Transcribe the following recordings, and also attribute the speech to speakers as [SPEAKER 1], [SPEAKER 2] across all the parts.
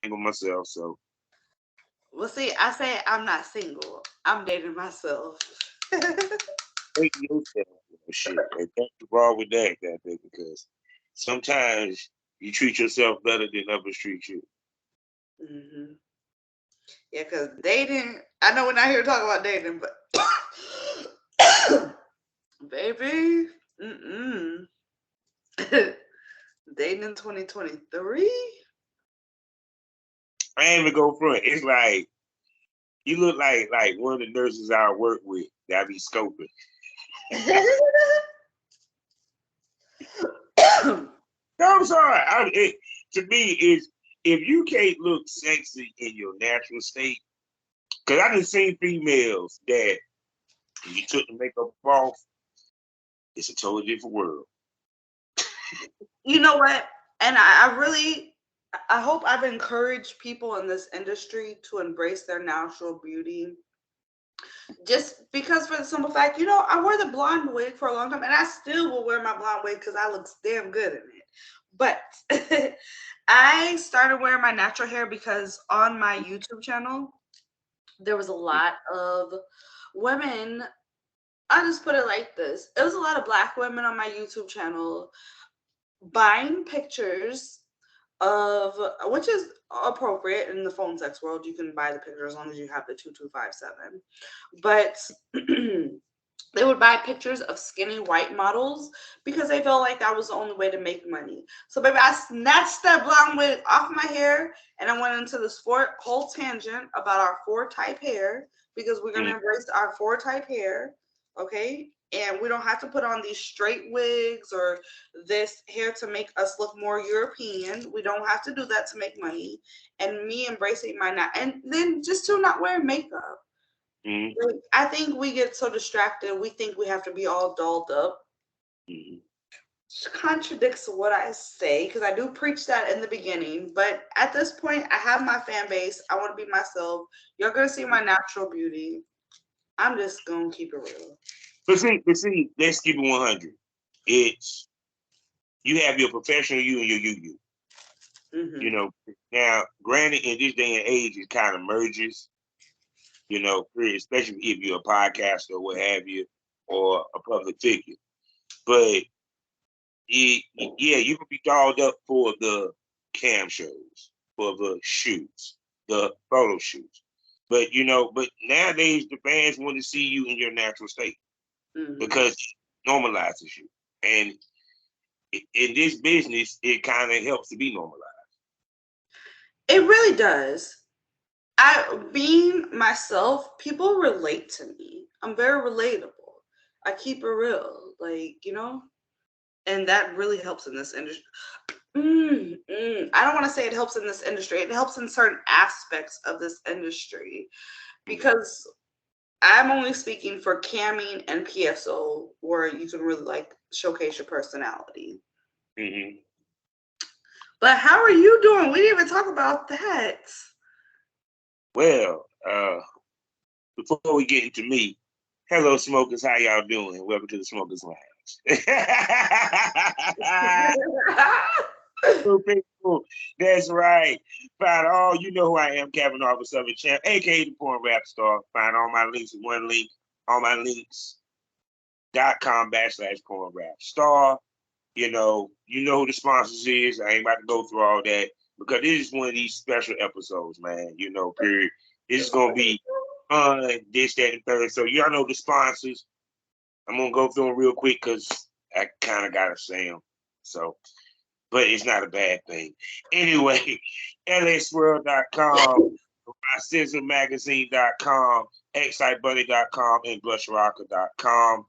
[SPEAKER 1] single myself, so
[SPEAKER 2] Well, see, I say I'm not single. I'm dating myself.
[SPEAKER 1] hate yourself. Shit, and nothing wrong with that, goddamn, because sometimes you treat yourself better than others treat you.
[SPEAKER 2] hmm Yeah, because dating, I know we're not here talking about dating, but baby, mm-mm. Dating in 2023?
[SPEAKER 1] I ain't even go front. It's like you look like one of the nurses I work with that I be scoping. No, I'm sorry. To me, is if you can't look sexy in your natural state, because I done seen females that you took the makeup off, it's a totally different world.
[SPEAKER 2] You know what? And I really, I hope I've encouraged people in this industry to embrace their natural beauty. Just because, for the simple fact, I wore the blonde wig for a long time, and I still will wear my blonde wig because I look damn good in it. But I started wearing my natural hair because on my YouTube channel, there was a lot of women. I just put it like this: it was a lot of black women on my YouTube channel buying pictures of, which is appropriate in the phone sex world. You can buy the picture as long as you have the 2257. But they would buy pictures of skinny white models because they felt like that was the only way to make money. So, baby, I snatched that blonde wig off my hair and I went into this whole tangent about our four type hair because we're going to
[SPEAKER 1] Mm.
[SPEAKER 2] embrace our four type hair. Okay. And we don't have to put on these straight wigs or this hair to make us look more European. We don't have to do that to make money. And me embracing my and then just to not wearing makeup.
[SPEAKER 1] Mm.
[SPEAKER 2] Like, I think we get so distracted. We think we have to be all dolled up.
[SPEAKER 1] Mm.
[SPEAKER 2] Which contradicts what I say because I do preach that in the beginning. But at this point, I have my fan base. I want to be myself. You're gonna see my natural beauty. I'm just gonna keep it real.
[SPEAKER 1] But see, let's keep it 100. It's you have your professional you and your you. You
[SPEAKER 2] hmm
[SPEAKER 1] know, now, granted, in this day and age, it kind of merges. Especially if you're a podcaster or what have you, or a public figure. But yeah, you can be dolled up for the cam shows, for the shoots, the photo shoots. But nowadays the fans want to see you in your natural state
[SPEAKER 2] hmm
[SPEAKER 1] because it normalizes you. And in this business, it kind of helps to be normalized.
[SPEAKER 2] It really does. I being myself, people relate to me. I'm very relatable. I keep it real, and that really helps in this industry. I don't want to say it helps in this industry. It helps in certain aspects of this industry because I'm only speaking for camming and PSO, where you can really showcase your personality.
[SPEAKER 1] Mm-hmm.
[SPEAKER 2] But how are you doing? We didn't even talk about that.
[SPEAKER 1] Well, before we get into me, hello, smokers. How y'all doing? Welcome to the Smokers Lounge. So people, that's right. Find all you know who I am, Kevin Arthur Southern Champ, aka the Porn Rap Star. Find all my links in one link, all my links.com/ Porn Rap Star. You know who the sponsors is. I ain't about to go through all that because this is one of these special episodes, man. Period. This is gonna be fun, this, that, and third. So y'all know the sponsors. I'm gonna go through them real quick because I kind of gotta say them. So, but it's not a bad thing. Anyway, LASwirl.com, MySizzleMagazine.com, ExciteBuddy.com, and BlushRocker.com.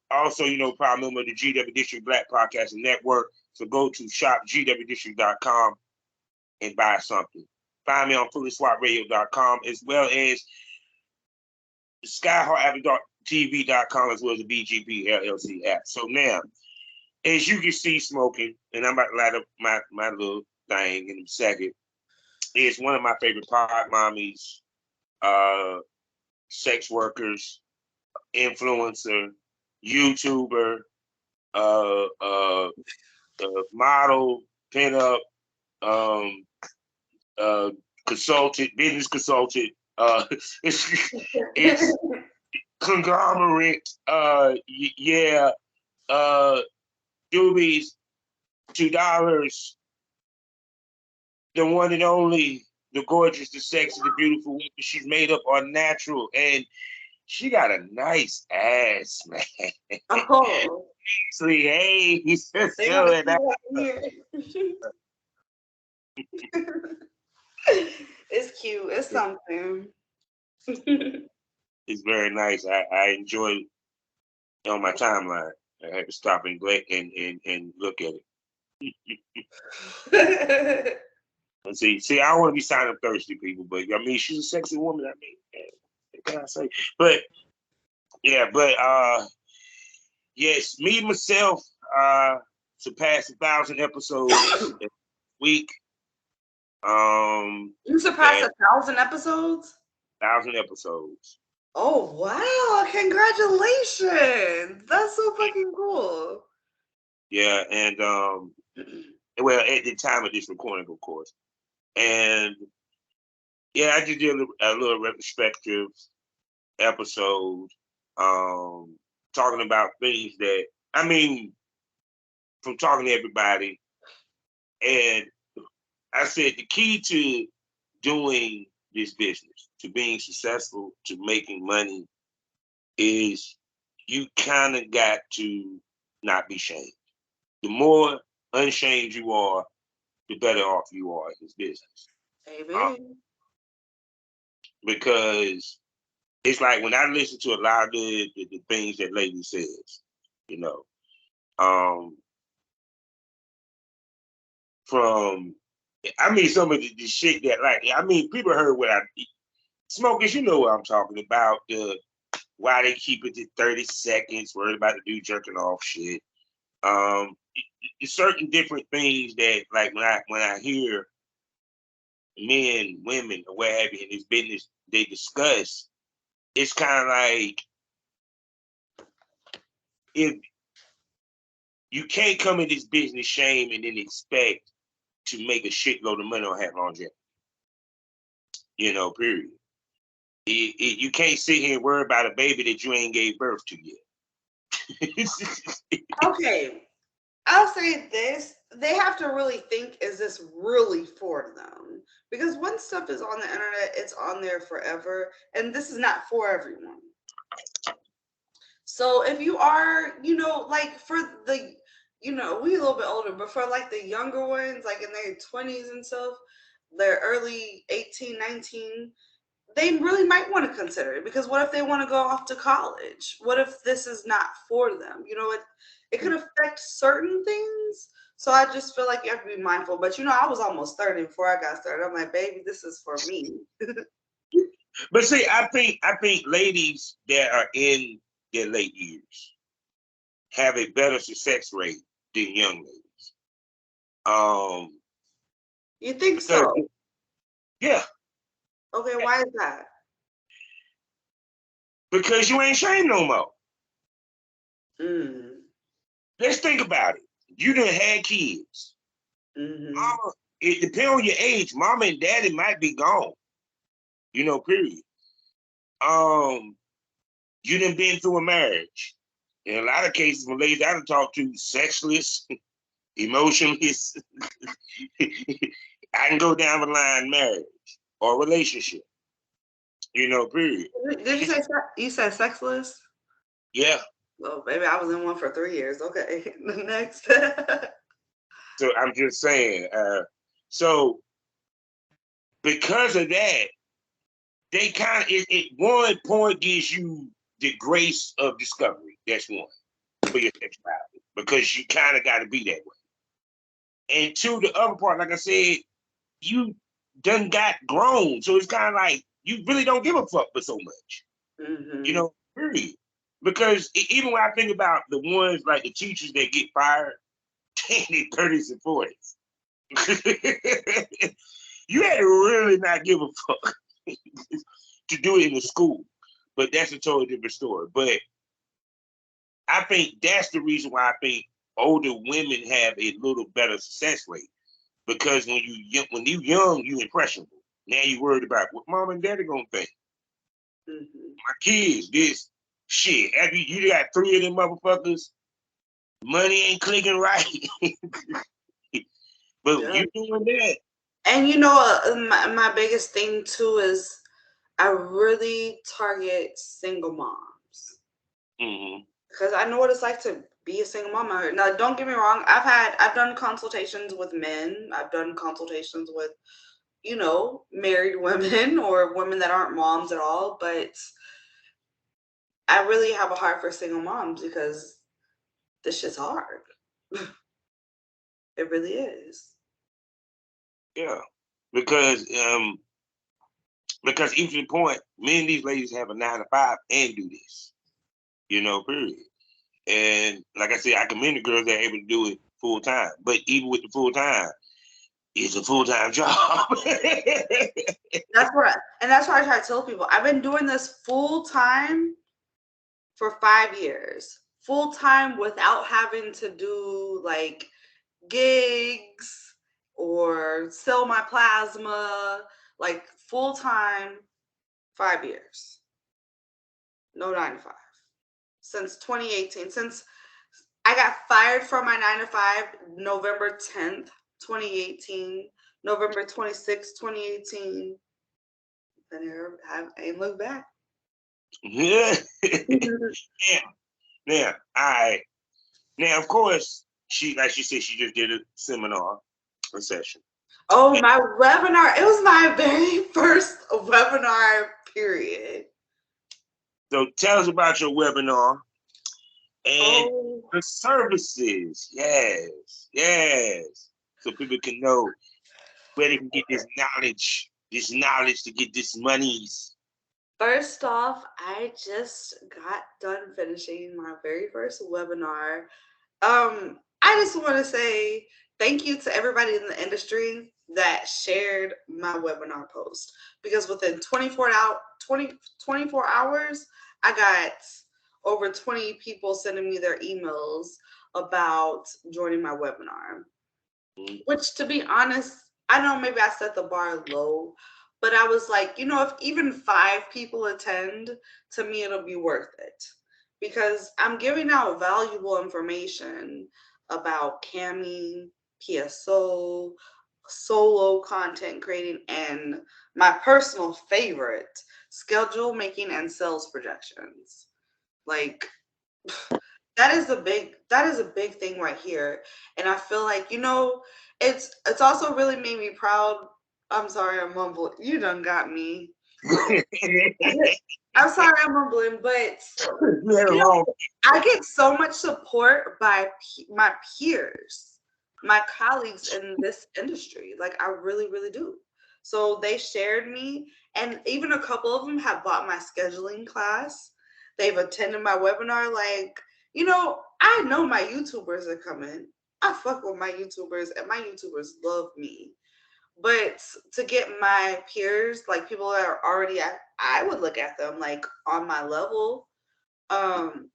[SPEAKER 1] Also, proud member of the GW District Black Podcasting Network. So go to shopgwdistrict.com and buy something. Find me on FullySwapRadio.com as well as SkyHeartAvenTV.com as well as the BGP LLC app. So now, as you can see, smoking, and I'm about to light up my little thing in a second, is one of my favorite pod mommies, uh, sex workers, influencer, YouTuber, uh, uh, model, pinup, um, consultant, business consultant. It's conglomerate. Yeah. Doobies, $2. The one and only, the gorgeous, the sexy, the beautiful woman. She's made up on natural, and she got a nice ass, man.
[SPEAKER 2] Oh.
[SPEAKER 1] Paislee Haze.
[SPEAKER 2] They gotta see that here. It's cute. It's something.
[SPEAKER 1] It's very nice. I enjoy it on my timeline. I had to stop and look at it. And see, I don't want to be signing up thirsty people, but I mean, she's a sexy woman. I mean, what can I say? But yeah, yes, me myself surpassed 1,000 episodes a week.
[SPEAKER 2] You surpassed 1,000 episodes?
[SPEAKER 1] 1,000 episodes.
[SPEAKER 2] Oh wow! Congratulations! That's so fucking cool.
[SPEAKER 1] Yeah, and well, at the time of this recording, of course, and yeah, I just did a little retrospective episode, talking about things that I mean, from talking to everybody, and I said the key to doing this business, to being successful, to making money, is you kind of got to not be shamed. The more unshamed you are, the better off you are in this business.
[SPEAKER 2] Amen.
[SPEAKER 1] Because it's like when I listen to a lot of the things that lady says, you know, from, I mean, some of the shit that, like, I mean, people heard what I, smokers, you know what I'm talking about, why they keep it to 30 seconds, worried about the dude jerking off shit. Certain different things that, like, when I hear men, women, or what have you in this business, they discuss, it's kind of like, if you can't come in this business shame and then expect to make a shitload of money or have longevity. You know, period. You can't sit here and worry about a baby that you ain't gave birth to yet.
[SPEAKER 2] Okay, I'll say this. They have to really think, is this really for them? Because once stuff is on the internet, it's on there forever. And this is not for everyone. So if you are, like for the, we a little bit older, but for like the younger ones, like in their 20s and stuff, their early 18, 19, they really might want to consider it, because what if they want to go off to college? What if this is not for them? It could affect certain things. So I just feel like you have to be mindful. But I was almost 30 before I got started. I'm like, baby, this is for me.
[SPEAKER 1] But see, I think ladies that are in their late years have a better success rate than young ladies.
[SPEAKER 2] You think so?
[SPEAKER 1] Yeah.
[SPEAKER 2] Okay, why is that?
[SPEAKER 1] Because you ain't shamed no more.
[SPEAKER 2] Mm.
[SPEAKER 1] Let's think about it. You done had kids.
[SPEAKER 2] Mm-hmm.
[SPEAKER 1] Mama, it depends on your age. Mama and daddy might be gone. Period. You done been through a marriage. In a lot of cases, when ladies I done talked to, sexless, emotionless, I can go down the line, marriage or relationship. Period.
[SPEAKER 2] Did you say sexless?
[SPEAKER 1] Yeah.
[SPEAKER 2] Well, baby, I was in one for 3 years. Okay, next.
[SPEAKER 1] So I'm just saying. So because of that, they kind of, it one point gives you the grace of discovery. That's one for your sexuality, because you kind of got to be that way. And two, the other part, like I said, you done got grown, so it's kind of like you really don't give a fuck for so much.
[SPEAKER 2] Mm-hmm.
[SPEAKER 1] Period. Because even when I think about the ones like the teachers that get fired in their 30s and 40s, you had to really not give a fuck to do it in the school. But that's a totally different story. But I think that's the reason why I think older women have a little better success rate. Because when you young, you impressionable. Now you worried about what mom and daddy gonna think. My kids, this shit. After you got 3 of them motherfuckers, money ain't clicking right. But
[SPEAKER 2] Yeah.
[SPEAKER 1] you doing that.
[SPEAKER 2] And my biggest thing too is I really target single moms. Because I know what it's like to be a single mom out here. Now, don't get me wrong. I've done consultations with men. I've done consultations with, married women or women that aren't moms at all. But I really have a heart for single moms because this shit's hard. It really is.
[SPEAKER 1] Yeah, because even to the point, many of these ladies have a 9 to 5 and do this. Period. And like I said, I commend the girls that are able to do it full time. But even with the full time, it's a full time job.
[SPEAKER 2] That's why I try to tell people. I've been doing this full time for 5 years. Full time without having to do like gigs or sell my plasma, like full time, 5 years. No 9 to 5. Since 2018. Since I got fired from my 9 to 5 November 10th, 2018, November 26th, 2018. And I ain't looked back.
[SPEAKER 1] Yeah. Now, now, of course, like she said, she just did a seminar, a session.
[SPEAKER 2] Oh, my webinar. It was my very first webinar, period.
[SPEAKER 1] So tell us about your webinar and the services. Yes. So people can know where they can get this knowledge to get this monies.
[SPEAKER 2] First off, I just got done finishing my very first webinar. I just want to say thank you to everybody in the industry that shared my webinar post, because within 24 hours, I got over 20 people sending me their emails about joining my webinar. Which, to be honest, I know maybe I set the bar low, but I was like, if even 5 people attend, to me, it'll be worth it. Because I'm giving out valuable information about camming, PSO, solo content creating, and my personal favorite, schedule making and sales projections. Like, that is a big thing right here. And I feel like, it's also really made me proud. I'm sorry, I'm mumbling. You done got me. I'm sorry, I'm mumbling, but I get so much support by my peers, my colleagues in this industry. Like, I really, really do. So they shared me, and even a couple of them have bought my scheduling class. They've attended my webinar. Like, I know my YouTubers are coming. I fuck with my YouTubers, and my YouTubers love me. But to get my peers, like people that are already I would look at them like on my level. That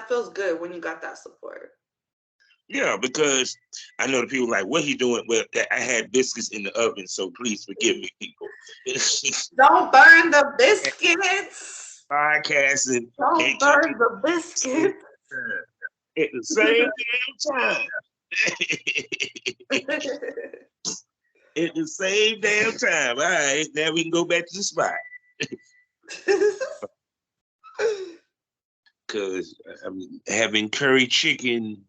[SPEAKER 2] feels good when you got that support.
[SPEAKER 1] Yeah, because I know the people like, what he doing? Well, I had biscuits in the oven, so please forgive me, people.
[SPEAKER 2] Don't burn the biscuits.
[SPEAKER 1] Podcasting.
[SPEAKER 2] Don't burn the biscuits.
[SPEAKER 1] At the same damn time. At the same damn time. All right, now we can go back to the spot. Because I'm having curry chicken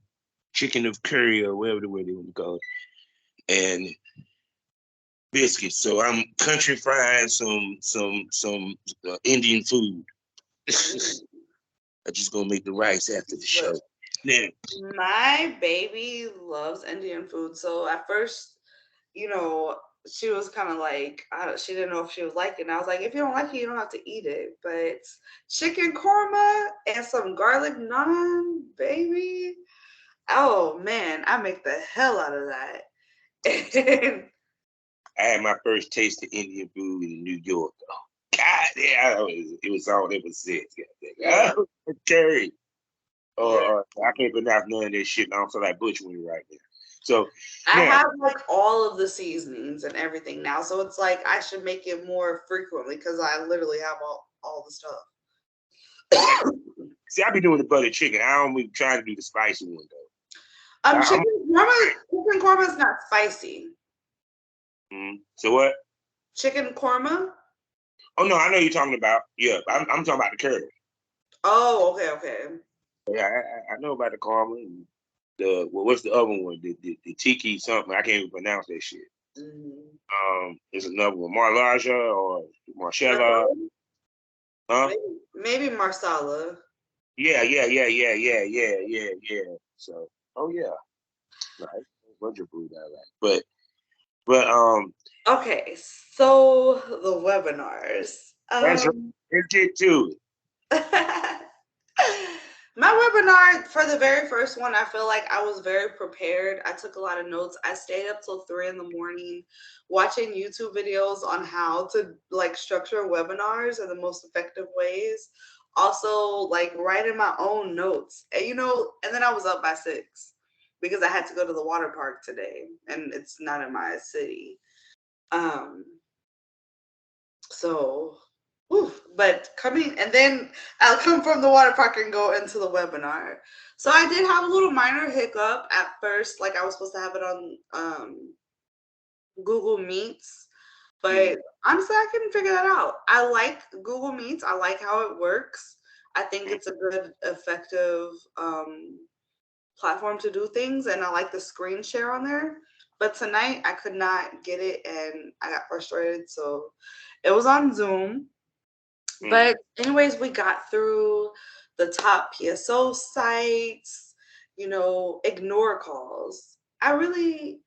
[SPEAKER 1] of curry, or whatever the way they want to call it, and biscuits. So I'm country frying some Indian food. I'm just gonna make the rice after the show. Now,
[SPEAKER 2] my baby loves Indian food, so at first, she was kind of like, she didn't know if she was liking it. I was like, if you don't like it, you don't have to eat it. But chicken korma and some garlic naan, baby. Oh man, I make the hell out of that.
[SPEAKER 1] I had my first taste of Indian food in New York. Oh, God, yeah, it was all it was said. Curry.
[SPEAKER 2] Yeah.
[SPEAKER 1] I can't pronounce none of this shit. I don't feel like butchering it right now. So
[SPEAKER 2] I
[SPEAKER 1] now,
[SPEAKER 2] have like all of the seasonings and everything now, so it's like I should make it more frequently because I literally have all the stuff.
[SPEAKER 1] see, I be doing the butter chicken. I don't be trying to do the spicy one though. I'm
[SPEAKER 2] Chicken korma is not spicy.
[SPEAKER 1] so what?
[SPEAKER 2] Chicken korma?
[SPEAKER 1] Oh no, I know you're talking about. Yeah, I'm talking about the curry.
[SPEAKER 2] Oh, okay.
[SPEAKER 1] Yeah, I know about the caramel. And what's the other one? The tiki something. I can't even pronounce that shit. There's another one, Marlaja or Marcella.
[SPEAKER 2] Marsala?
[SPEAKER 1] Huh?
[SPEAKER 2] Maybe Marsala.
[SPEAKER 1] Yeah. So, oh yeah, right. Bunch of food I like, but
[SPEAKER 2] Okay, so the webinars.
[SPEAKER 1] that's right. Let's get to
[SPEAKER 2] My webinar for the very first one, I feel like I was very prepared. I took a lot of notes. I stayed up till 3 in the morning watching YouTube videos on how to like structure webinars in the most effective ways. Also, like writing my own notes. And and then I was up by 6 because I had to go to the water park today and it's not in my city. So but coming and then I'll come from the water park and go into the webinar. So I did have a little minor hiccup at first, like I was supposed to have it on Google Meets, but honestly I couldn't figure that out. I like Google Meets. I like how it works. I think it's a good, effective platform to do things, and I like the screen share on there. But tonight I could not get it and I got frustrated, so it was on Zoom. But anyways, we got through the top PSO sites, ignore calls. I really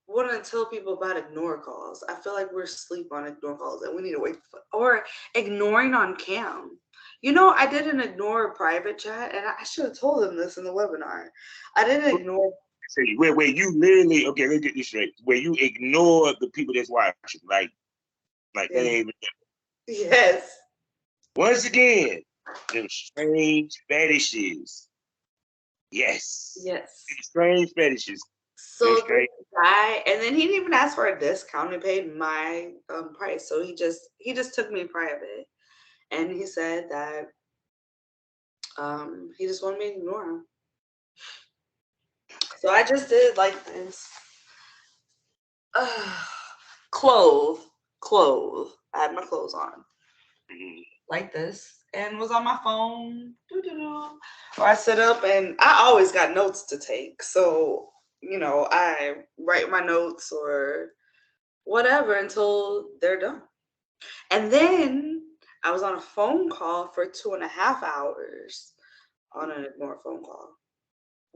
[SPEAKER 2] want to tell people about ignore calls. I feel like we're asleep on ignore calls and we need to wait or ignoring on cam. I didn't ignore private chat, and I should have told them this in the webinar. I didn't ignore.
[SPEAKER 1] where you literally, okay, let's get this straight. Where you ignore the people that's watching, like they ain't even.
[SPEAKER 2] Yes.
[SPEAKER 1] Once again, them strange fetishes. Yes.
[SPEAKER 2] Yes.
[SPEAKER 1] Strange fetishes.
[SPEAKER 2] So this guy, and then he didn't even ask for a discount. He paid my price, so he just took me private, and he said that he just wanted me to ignore him. So I just did like this. Clothes. I had my clothes on, like this, and was on my phone. Or I sit up, and I always got notes to take. So I write my notes or whatever until they're done. And then I was on a phone call for 2.5 hours on an ignore phone call.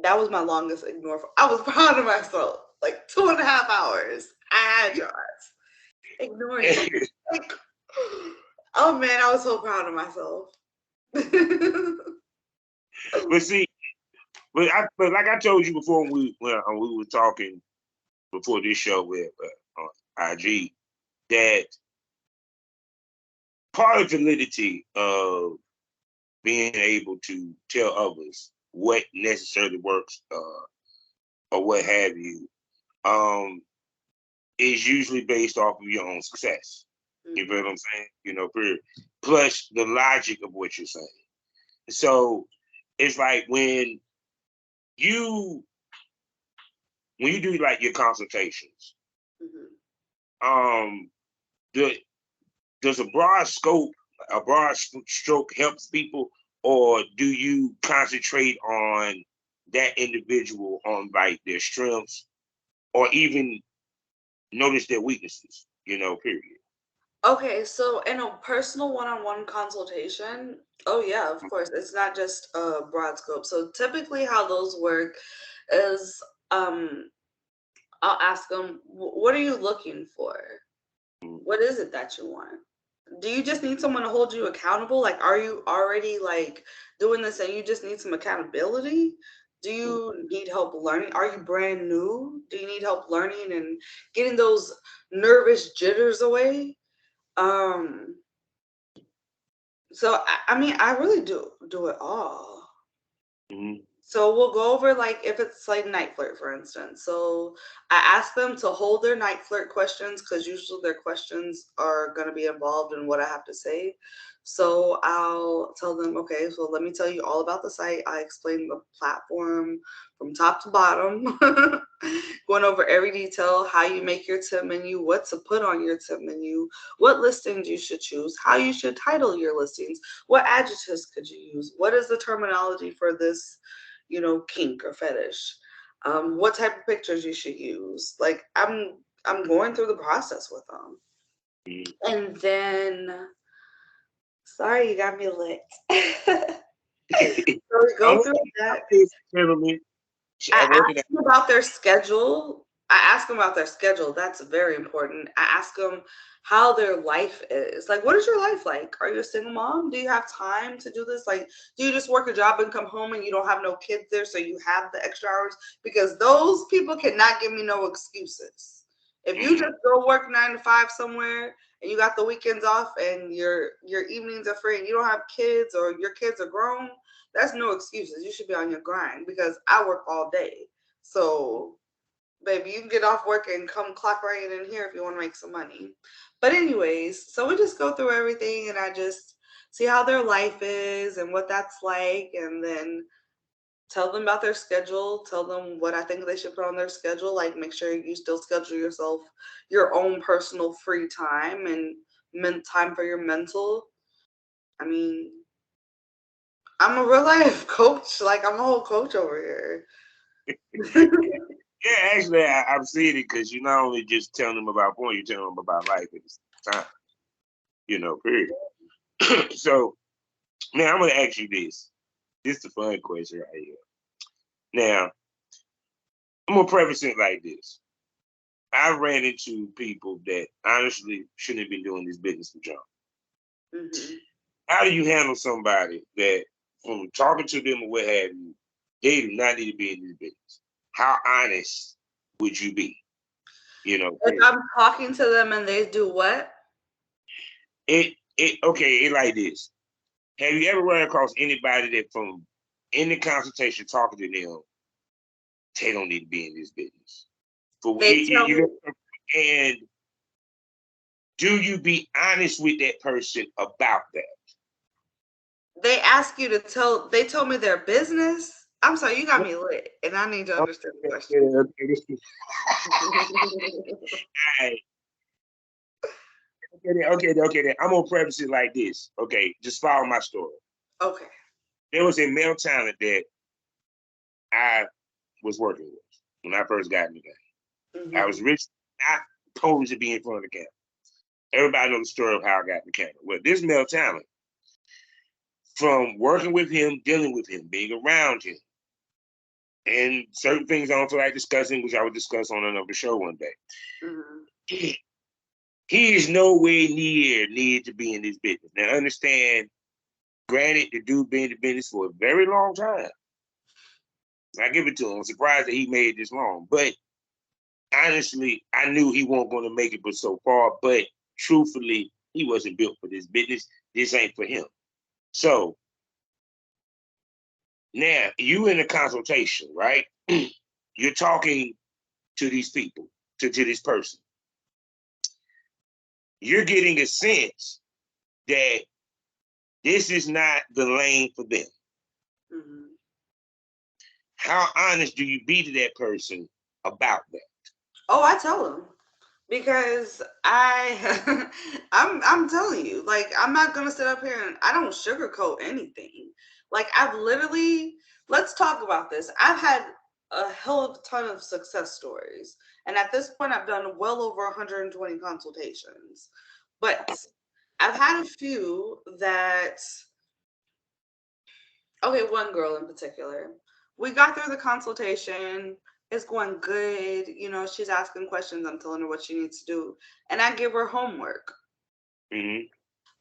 [SPEAKER 2] That was my longest ignore. I was proud of myself. Like 2.5 hours. I had yours. Ignoring you. Like, oh man, I was so proud of myself.
[SPEAKER 1] But see, but like I told you before when we were talking before this show with IG, that part of validity of being able to tell others what necessarily works or what have you is usually based off of your own success. You feel what I'm saying? Period. Plus the logic of what you're saying. So it's like when you do like your consultations, does a broad stroke helps people, or do you concentrate on that individual on like their strengths or even notice their weaknesses, period?
[SPEAKER 2] Okay, so in a personal one-on-one consultation, oh yeah, of course, it's not just a broad scope. So typically how those work is I'll ask them, what are you looking for? What is it that you want? Do you just need someone to hold you accountable? Like, are you already like doing this and you just need some accountability? Do you need help learning? Are you brand new? Do you need help learning and getting those nervous jitters away? So I mean, I really do it all.
[SPEAKER 1] Mm-hmm.
[SPEAKER 2] So we'll go over like if it's like night flirt, for instance. So I ask them to hold their night flirt questions because usually their questions are going to be involved in what I have to say. So I'll tell them, okay, so let me tell you all about the site. I explain the platform from top to bottom, going over every detail, how you make your tip menu, what to put on your tip menu, what listings you should choose, how you should title your listings, what adjectives could you use, what is the terminology for this, kink or fetish, what type of pictures you should use. Like I'm going through the process with them, and then sorry, you got me licked. So we
[SPEAKER 1] I
[SPEAKER 2] go
[SPEAKER 1] want
[SPEAKER 2] through that.
[SPEAKER 1] this gentleman.
[SPEAKER 2] I
[SPEAKER 1] I work
[SPEAKER 2] ask
[SPEAKER 1] it out.
[SPEAKER 2] them about their schedule. That's very important. I ask them how their life is. Like, what is your life like? Are you a single mom? Do you have time to do this? Like, do you just work a job and come home and you don't have no kids there, so you have the extra hours? Because those people cannot give me no excuses. If you just go work 9 to 5 somewhere and you got the weekends off and your evenings are free and you don't have kids or your kids are grown, that's no excuses. You should be on your grind because I work all day. So, baby, you can get off work and come clock right in here if you want to make some money. But anyways, so we just go through everything and I just see how their life is and what that's like, and then tell them about their schedule, tell them what I think they should put on their schedule, like make sure you still schedule yourself your own personal free time and time for your mental. I mean, I'm a real life coach. Like, I'm a whole coach over here.
[SPEAKER 1] Yeah, actually, I've seen it because you not only just telling them about porn, you're telling them about life at the same time. Period. So now I'm gonna ask you this. This is the fun question right here. Now I'm gonna preface it like this. I ran into people that honestly shouldn't have been doing this business for jump.
[SPEAKER 2] Mm-hmm.
[SPEAKER 1] How do you handle somebody that, from talking to them or what have you, they do not need to be in this business? How honest would you be?
[SPEAKER 2] If I'm talking to them and they do what?
[SPEAKER 1] Okay, it like this. Have you ever run across anybody that from in the consultation talking to them, they don't need to be in this business?
[SPEAKER 2] They tell me,
[SPEAKER 1] And do you be honest with that person about that?
[SPEAKER 2] they ask you to tell, they told me their business. I'm sorry, you got me lit, and I need to understand the question.
[SPEAKER 1] Alright. Okay. I'm gonna preface it like this. Okay, just follow my story.
[SPEAKER 2] Okay.
[SPEAKER 1] There was a male talent that I was working with when I first got in the game.
[SPEAKER 2] Mm-hmm.
[SPEAKER 1] I was rich, not posed to be in front of the camera. Everybody knows the story of how I got in the camera. Well, this male talent, from working with him, dealing with him, being around him, and certain things I don't feel like discussing, which I would discuss on another show one day.
[SPEAKER 2] Mm-hmm.
[SPEAKER 1] He is nowhere near to be in this business. Now, understand, granted, the dude been in the business for a very long time. I give it to him. I'm surprised that he made it this long. But honestly, I knew he wasn't going to make it but so far. But truthfully, he wasn't built for this business. This ain't for him. So now you in a consultation, right? You're talking to these people, to this person. You're getting a sense that this is not the lane for them.
[SPEAKER 2] Mm-hmm.
[SPEAKER 1] How honest do you be to that person about that?
[SPEAKER 2] Oh, I tell them because I'm telling you, like, I'm not gonna sit up here and I don't sugarcoat anything. Like, I've literally, let's talk about this. I've had a hell of a ton of success stories, and at this point, I've done well over 120 consultations. But I've had a few that, okay, one girl in particular. We got through the consultation. It's going good. She's asking questions. I'm telling her what she needs to do. And I give her homework.
[SPEAKER 1] Mm-hmm.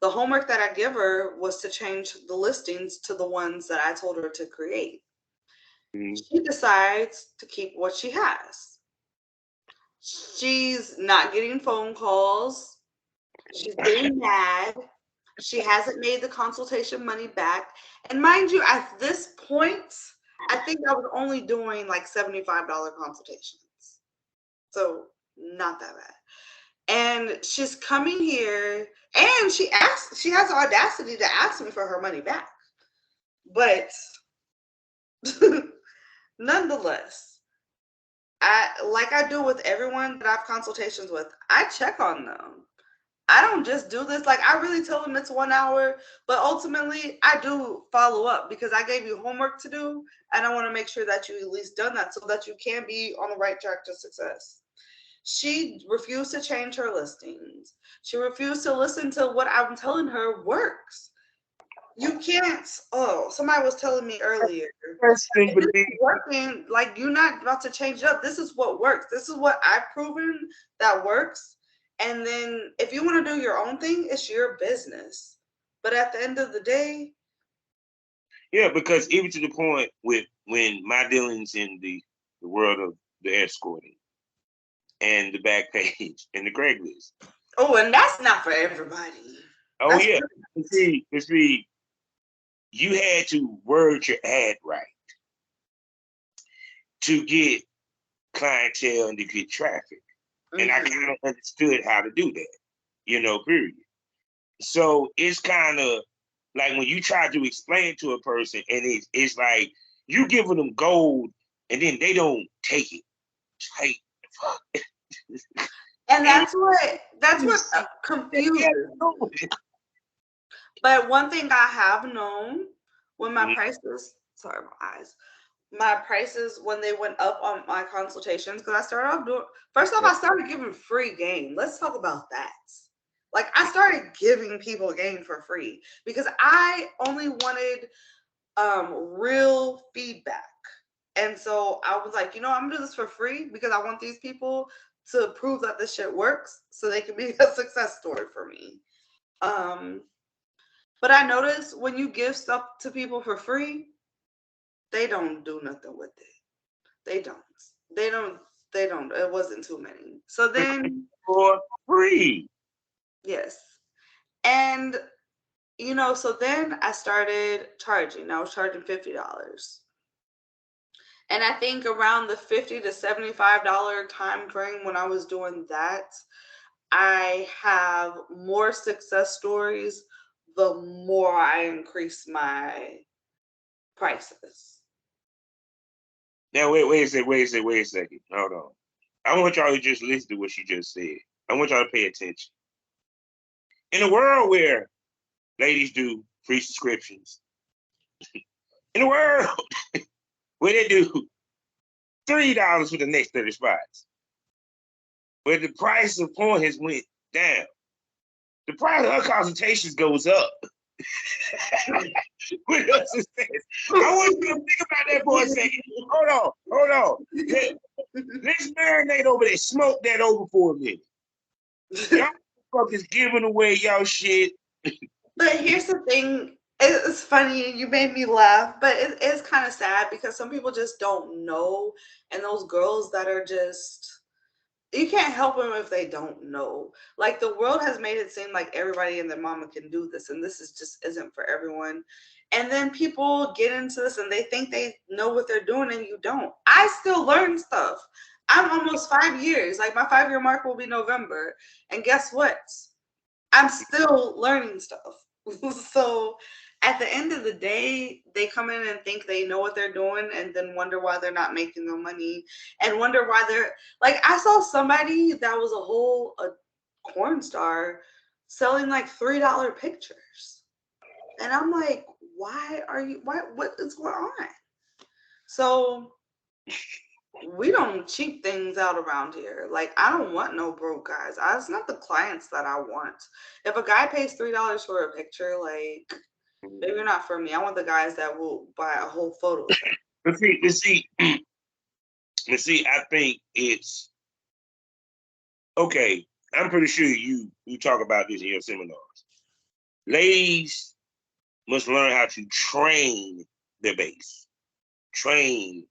[SPEAKER 2] The homework that I give her was to change the listings to the ones that I told her to create.
[SPEAKER 1] Mm-hmm.
[SPEAKER 2] She decides to keep what she has. She's not getting phone calls. She's getting mad. She hasn't made the consultation money back. And mind you, at this point, I think I was only doing like $75 consultations. So not that bad. And she's coming here and she has the audacity to ask me for her money back. But nonetheless, like I do with everyone that I have consultations with, I check on them. I don't just do this. Like, I really tell them it's 1 hour, but ultimately I do follow up because I gave you homework to do and I want to make sure that you at least done that so that you can be on the right track to success. She refused to change her listings. She refused to listen to what I'm telling her works. You can't. Oh, somebody was telling me earlier. Working, like, you're not about to change it up. This is what works. This is what I've proven that works. And then if you want to do your own thing, it's your business. But at the end of the day,
[SPEAKER 1] yeah, because even to the point with when my dealings in the world of the escorting and the back page and the Craigslist.
[SPEAKER 2] oh, and that's not for everybody.
[SPEAKER 1] Oh
[SPEAKER 2] That's
[SPEAKER 1] yeah, see, you had to word your ad right to get clientele and to get traffic. And I kind of understood how to do that, period. So it's kind of like when you try to explain to a person and it's like you giving them gold and then they don't take it. It's like, fuck.
[SPEAKER 2] And that's what confuses. But one thing I have known when my prices, sorry, my eyes, my prices when they went up on my consultations, because I started off doing, first off, I started giving free game. Let's talk about that. Like, I started giving people game for free because I only wanted real feedback. And so I was like, I'm gonna do this for free because I want these people to prove that this shit works so they can be a success story for me. But I noticed when you give stuff to people for free, they don't do nothing with it. They don't. It wasn't too many. So then,
[SPEAKER 1] for free.
[SPEAKER 2] yes. And, so then I started charging. I was charging $50. And I think around the $50 to $75 time frame when I was doing that, I have more success stories the more I increase my prices.
[SPEAKER 1] Now wait a second. Hold on. I want y'all to just listen to what she just said. I want y'all to pay attention. In a world where ladies do free subscriptions, in a world where they do $3 for the next 30 spots, where the price of porn has went down, the price of her consultations goes up. What else is this? I want you to think about that for a second. Hold on. Let's marinate over there. Smoke that over for a minute. Y'all fuckers giving away y'all shit.
[SPEAKER 2] But here's the thing. It's funny. You made me laugh, but it is kind of sad because some people just don't know. And those girls that are just, you can't help them if they don't know. Like, the world has made it seem like everybody and their mama can do this, and this just isn't for everyone. And then people get into this and they think they know what they're doing, and you don't. I still learn stuff. I'm almost 5 years. Like, my 5-year mark will be November. And guess what? I'm still learning stuff. So at the end of the day, they come in and think they know what they're doing and then wonder why they're not making no money and wonder why they're like, I saw somebody that was a porn star selling like $3 pictures. And I'm like, what is going on? So we don't cheap things out around here. Like, I don't want no broke guys. It's not the clients that I want. If a guy pays $3 for a picture, like, maybe not for me. I want the guys that will buy a whole photo set.
[SPEAKER 1] Let's see. I think it's okay. I'm pretty sure you talk about this in your seminars. Ladies must learn how to train their base, train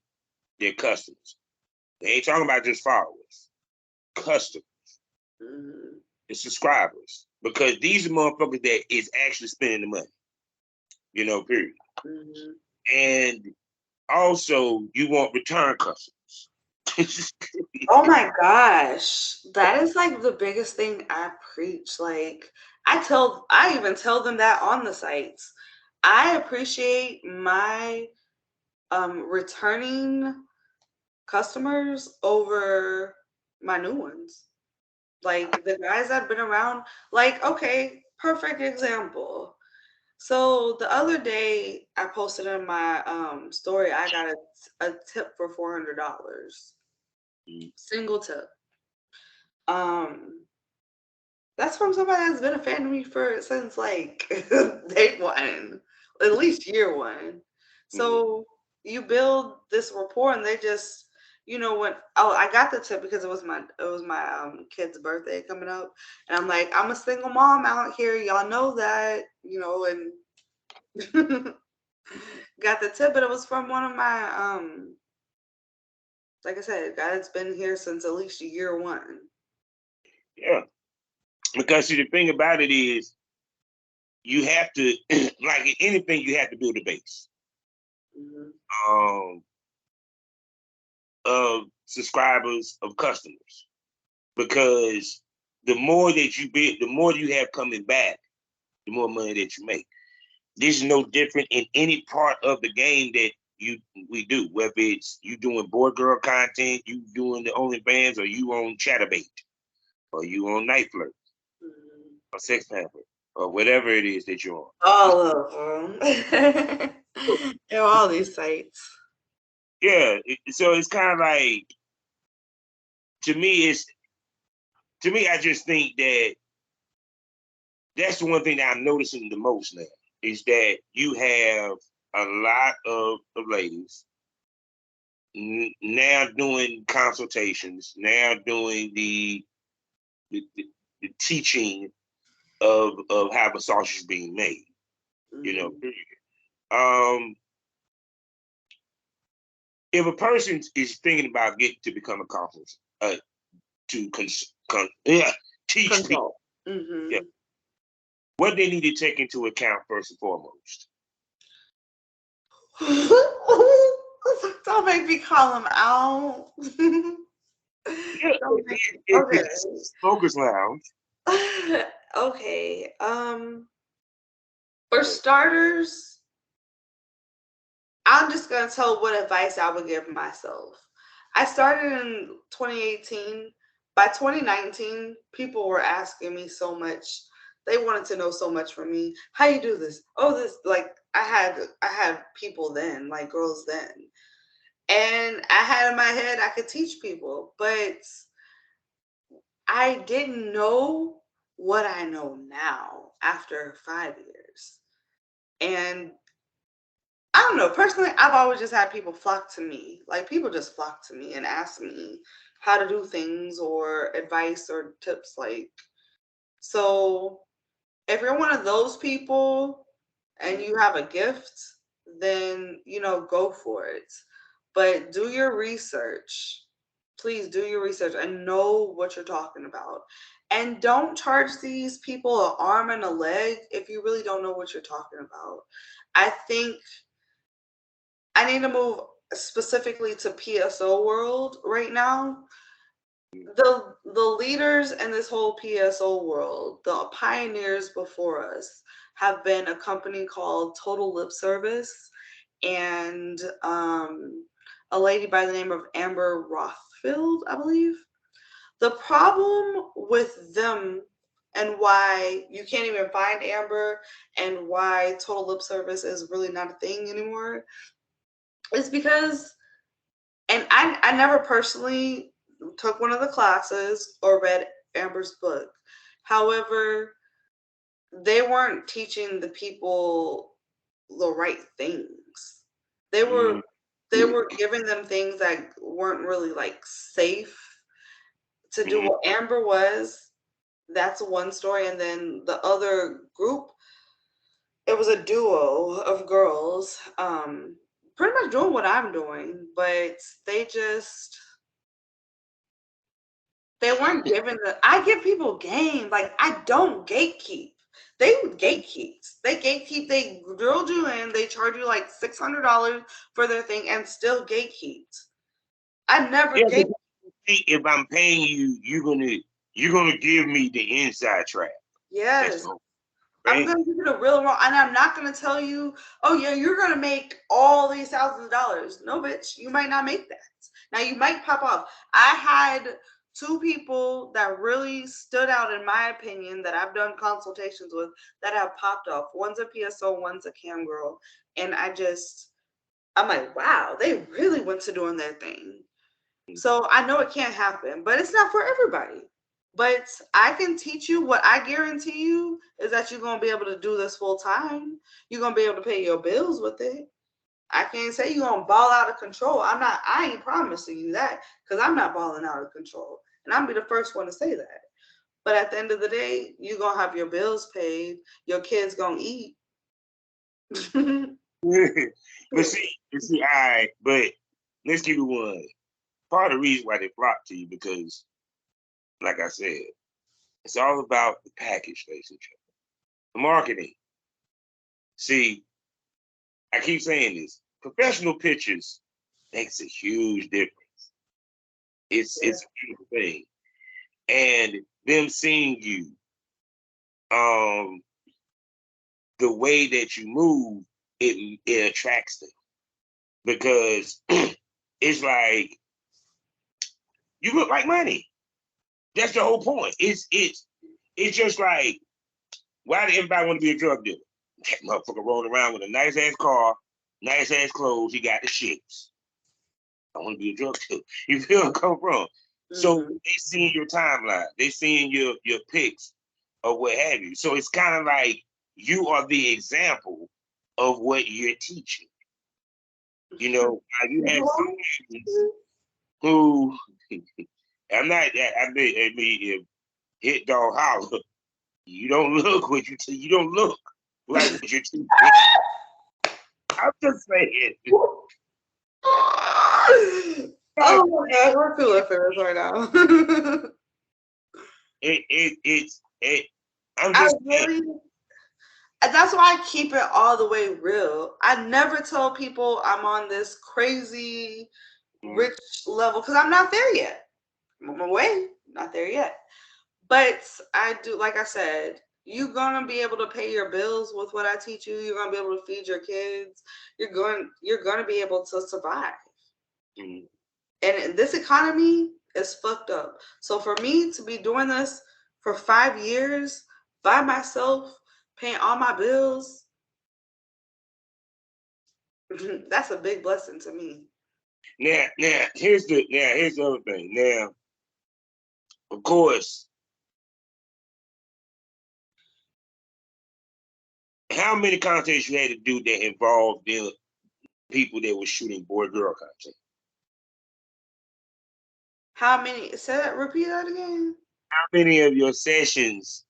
[SPEAKER 1] their customers. They ain't talking about just followers, customers, the subscribers, because these are motherfuckers that is actually spending the money, period. And also you want return customers.
[SPEAKER 2] Oh my gosh. That is like the biggest thing I preach. Like I even tell them that on the sites. I appreciate my returning customers over my new ones. Like the guys that have been around, like, okay, perfect example. So the other day I posted in my story, I got a tip for $400. Single tip. Um that's from somebody that's been a fan of me for since like day one, at least year one. So you build this rapport, and they just, when I got the tip because it was my kid's birthday coming up, and I'm like, I'm a single mom out here, y'all know that, and got the tip, but it was from one of my like I said, guy that's been here since at least year one.
[SPEAKER 1] Yeah, because see, the thing about it is, you have to, like anything, you have to build a base
[SPEAKER 2] Mm-hmm.
[SPEAKER 1] of subscribers, of customers, because the more that you build, the more you have coming back, the more money that you make. This is no different in any part of the game that we do, whether it's you doing boy girl content, you doing the OnlyFans, or you on Chatterbait, or you on Night Flirt, or Sex Pamphlet, or whatever it is that you're on.
[SPEAKER 2] All of them. All these sites.
[SPEAKER 1] Yeah, so it's kind of like, to me, I just think that that's the one thing that I'm noticing the most now, is that you have a lot of ladies now doing consultations, now doing the, the teaching of how massage is being made. You know, um, if a person is thinking about getting to become a consultant, to teach people, yeah, what they need to take into account first and foremost.
[SPEAKER 2] Don't make me call them out.
[SPEAKER 1] Yeah,
[SPEAKER 2] Okay.
[SPEAKER 1] Smokers Lounge.
[SPEAKER 2] Okay. For starters, I'm just gonna tell what advice I would give myself. I started in 2018. By 2019, people were asking me so much. They wanted to know so much from me. How you do this? Oh, this, like, I had people then, like girls then. And I had in my head I could teach people, but I didn't know what I know now after 5 years. And I don't know, personally, I've always just had people flock to me. Like, people just flock to me and ask me how to do things or advice or tips. Like, so if you're one of those people and you have a gift, then, go for it. But do your research. Please do your research and know what you're talking about. And don't charge these people an arm and a leg if you really don't know what you're talking about. I think I need to move specifically to PSO world right now. The leaders in this whole PSO world, the pioneers before us, have been a company called Total Lip Service and a lady by the name of Amber Rothfield, I believe. The problem with them and why you can't even find Amber and why Total Lip Service is really not a thing anymore is because, and I never personally took one of the classes or read Amber's book. However, they weren't teaching the people the right things. They were giving them things that weren't really like safe to do what Amber was. That's one story. And then the other group, it was a duo of girls, pretty much doing what I'm doing, but they weren't giving I give people game. Like, I don't gatekeep. they gatekeep. They gatekeep. They drilled you in. They charge you like $600 for their thing, and still gatekeep. I never
[SPEAKER 1] Yeah,
[SPEAKER 2] gate.
[SPEAKER 1] if I'm paying you, you're gonna give me the inside track. That's
[SPEAKER 2] Yes.
[SPEAKER 1] the whole
[SPEAKER 2] I'm
[SPEAKER 1] thing.
[SPEAKER 2] gonna give you the real wrong, and I'm not gonna tell you, oh yeah, you're gonna make all these thousands of dollars. No, bitch, you might not make that. Now you might pop off. I had two people that really stood out, in my opinion, that I've done consultations with that have popped off. One's a PSO, one's a cam girl, and I'm like, wow, they really went to doing their thing. So I know it can't happen, but it's not for everybody. But I can teach you. What I guarantee you is that you're going to be able to do this full time. You're going to be able to pay your bills with it. I can't say you're going to ball out of control. I ain't promising you that, because I'm not balling out of control. And I'll be the first one to say that. But at the end of the day, you're going to have your bills paid. Your kids going to eat.
[SPEAKER 1] But see, but let's keep it one. Part of the reason why they flock to you, because, like I said, it's all about the package, ladies and gentlemen. The marketing. See, I keep saying this. Professional pictures makes a huge difference. It's a beautiful thing. And them seeing you, the way that you move, it attracts them. Because it's like you look like money. That's the whole point. It's just like, why did everybody want to be a drug dealer? That motherfucker rolling around with a nice ass car, nice ass clothes. He got the shits. I want to be a drug dealer. You feel where I'm coming from? So they seeing your timeline. They seeing your pics or what have you. So it's kind of like you are the example of what you're teaching. You know, you have some students who I'm not. I mean, hit dog holler. You don't look what you don't look like what you're teaching. I'm just saying.
[SPEAKER 2] Oh my God, we're cool affairs right now.
[SPEAKER 1] I'm just
[SPEAKER 2] That's why I keep it all the way real. I never tell people I'm on this crazy rich level, because I'm not there yet. I'm on my way, not there yet. But I do, like I said, you're gonna be able to pay your bills with what I teach you. You're gonna be able to feed your kids. You're gonna be able to survive. And this economy is fucked up. So for me to be doing this for 5 years by myself, paying all my bills, that's a big blessing to me.
[SPEAKER 1] Now here's the other thing. Now, of course, how many contests you had to do that involved the people that were shooting boy-girl content?
[SPEAKER 2] How many? Repeat that again.
[SPEAKER 1] How many of your sessions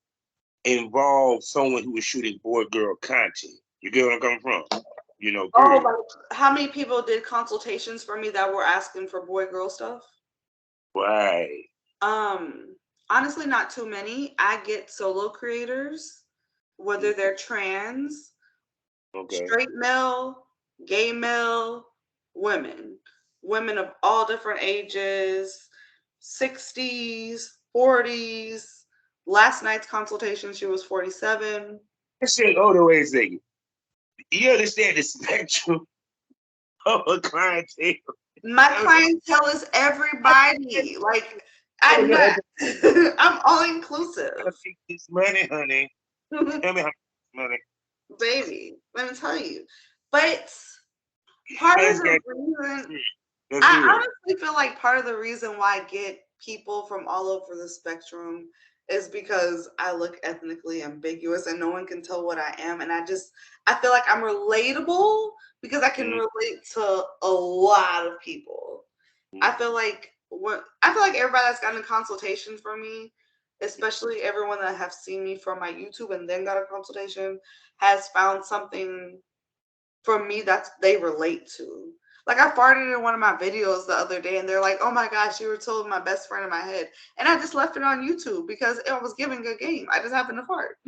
[SPEAKER 1] involved someone who was shooting boy-girl content? You get where I'm coming from? You know, period.
[SPEAKER 2] How many people did consultations for me that were asking for boy-girl stuff?
[SPEAKER 1] Right.
[SPEAKER 2] Honestly, not too many. I get solo creators, whether they're trans, straight male, gay male, women of all different ages, 60s, 40s. Last night's consultation, she was 47.
[SPEAKER 1] Shit, hold on, wait a second. You understand the spectrum of a clientele?
[SPEAKER 2] My clientele is everybody. Like, I'm not, I'm all inclusive.
[SPEAKER 1] It's money, honey. Tell me how much money.
[SPEAKER 2] Baby, let me tell you. But part of the reason, I honestly feel like part of the reason why I get people from all over the spectrum is because I look ethnically ambiguous and no one can tell what I am. And I feel like I'm relatable because I can relate to a lot of people. I feel like everybody that's gotten a consultation from me, especially everyone that have seen me from my YouTube and then got a consultation, has found something from me that they relate to. Like, I farted in one of my videos the other day and they're like, oh my gosh, you were totally my best friend in my head. And I just left it on YouTube because it was giving a game. I just happened to fart.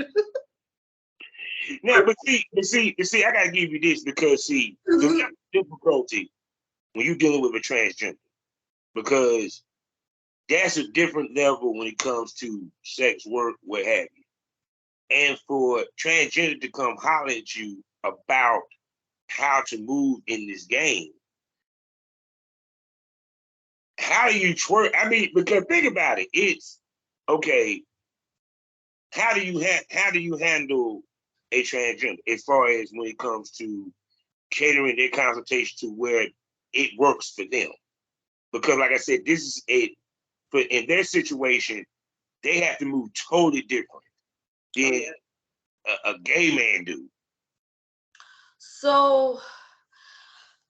[SPEAKER 1] No, but see, I gotta give you this because see, the difficulty when you're dealing with a transgender, because that's a different level when it comes to sex work, what have you. And for transgender to come holler at you about how to move in this game, how do you twerk? I mean, because think about it, it's okay. How do you handle a transgender as far as when it comes to catering their consultation to where it works for them? Because like I said, this is but in their situation, they have to move totally different than a gay man do.
[SPEAKER 2] So,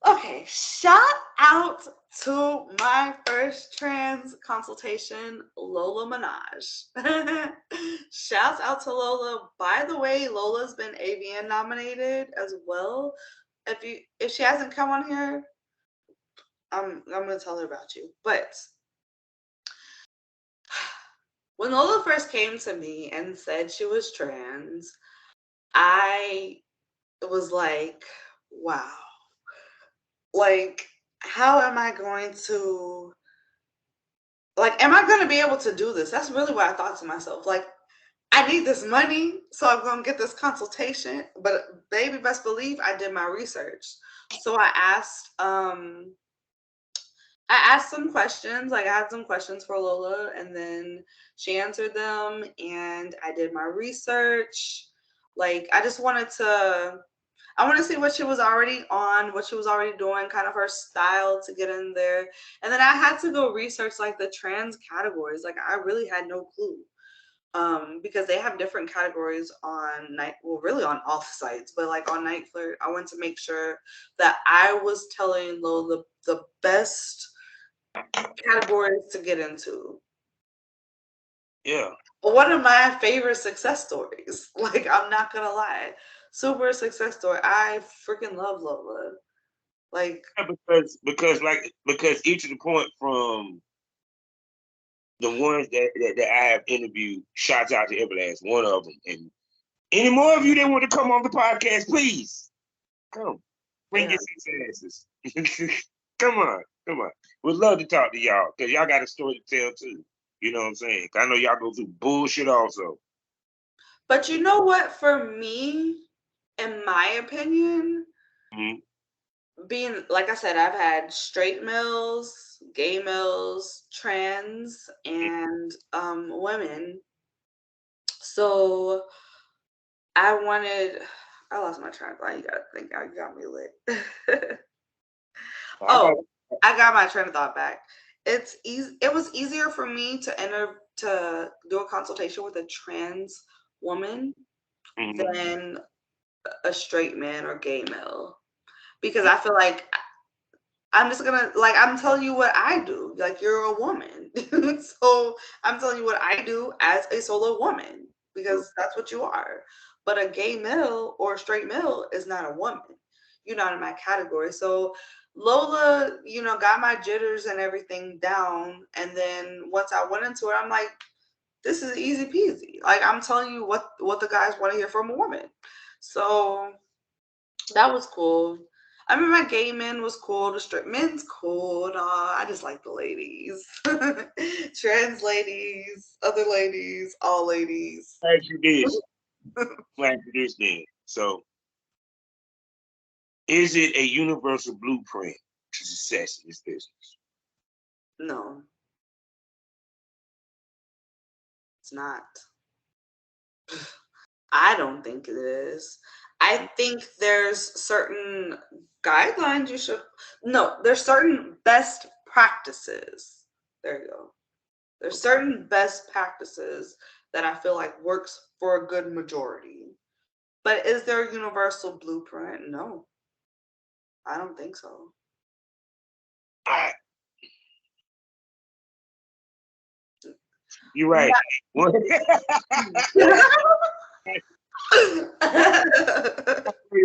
[SPEAKER 2] okay, shout out to my first trans consultation, Lola Minaj. Shouts out to Lola. By the way, Lola's been AVN nominated as well. If she hasn't come on here, I'm gonna tell her about you. But when Lola first came to me and said she was trans, I was like, wow. Like, how am I going to, like, am I going to be able to do this? That's really what I thought to myself. Like, I need this money, so I'm going to get this consultation. But baby, best believe I did my research. So I asked some questions. Like, I had some questions for Lola, and then she answered them, and I did my research. Like, I want to see what she was already on, what she was already doing, kind of her style to get in there. And then I had to go research like the trans categories. Like, I really had no clue. Because they have different categories on really on all sites, but like on Night Flirt, I wanted to make sure that I was telling Lola the best categories to get into.
[SPEAKER 1] Yeah.
[SPEAKER 2] One of my favorite success stories. Like, I'm not gonna lie. Super success story. I freaking love Lola. Like,
[SPEAKER 1] Yeah, because each of the point from the ones that I have interviewed, shouts out to every last one of them. And any more of you that want to come on the podcast, please come. Bring your six asses. Come on. We'd love to talk to y'all because y'all got a story to tell too. You know what I'm saying? I know y'all go through bullshit also.
[SPEAKER 2] but you know what? For me, in my opinion, being, like I said, I've had straight males, gay males, trans, and women. So I lost my train of thought. You gotta think I got me lit. Oh, I got my train of thought back. It's easy. It was easier for me to do a consultation with a trans woman than a straight man or gay male, because I feel like I'm just gonna, like, I'm telling you what I do. Like, you're a woman, so I'm telling you what I do as a solo woman, because that's what you are. But a gay male or a straight male is not a woman. You're not in my category. So Lola, got my jitters and everything down. And then once I went into it, I'm like, this is easy peasy. Like, I'm telling you what the guys want to hear from a woman. So that was cool. I mean, my gay men was cool. The straight men's cool. I just like the ladies. Trans ladies, other ladies, all ladies.
[SPEAKER 1] Ask you this. Then. So, is it a universal blueprint to success in this business?
[SPEAKER 2] No, it's not. I don't think it is. I think there's certain guidelines there's certain best practices. There you go. There's certain best practices that I feel like works for a good majority. But is there a universal blueprint? No, I don't think so.
[SPEAKER 1] You're right. Wait a